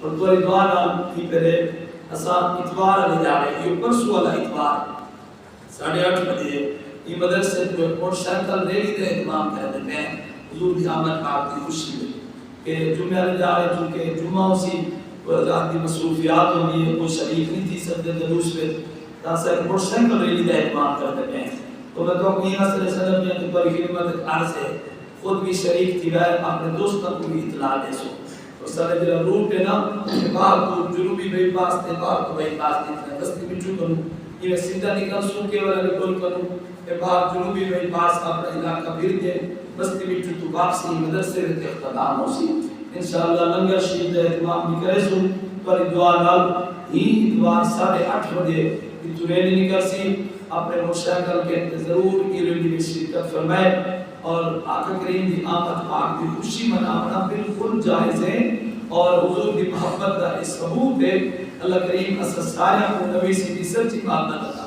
اور تو دعا نال کی پہلے اساں اتوار لے جا رہے یہ پرسوں والا اتوار 8:30 بجے یہ مدرسے جو موٹر سائیکل ریلی کا اہتمام کرتے ہیں حضور کی آمد پاک کی خوشی میں کہ جمعہ لے جا رہے چونکہ جمعہ اسی وزارت کی مصروفیات ہوگی وہ شریک نہیں تھی سب جلوس پہ تاسا ایک موٹر سائیکل ریلی کا اہتمام کرتے ہیں تو میں کہوں کہ یہاں سے صدر میں پر خدمت عرض ہے خود بھی شریک تھی گئے اپنے دوستوں کو بھی اطلاع دے سو تو سارے جو روٹ ہے نا باہر کو جنوبی بائی پاس تے باہر کو بائی پاس تے بستی بچو کروں یہ سیدھا نکل سو کے والا نکل کروں کہ باہر جنوبی بائی پاس اپنا علاقہ پھر کے بستی بچو تو واپسی مدرسے کے اختتام ہو سی انشاءاللہ لنگر شریف کا اہتمام بھی کرے سو پر دعا نال ہی اتوار 8:30 بجے تو ریلی نکل سی اپنے موٹرسائیکل کے ضرور کی ریلی میں شرکت فرمائے اور آقا کریم دی آمد پاک کی خوشی منانا بالکل جائز ہے اور حضور دی محبت کا ثبوت ہے اللہ کریم اس سارے کو نبی سے سچی محبت عطا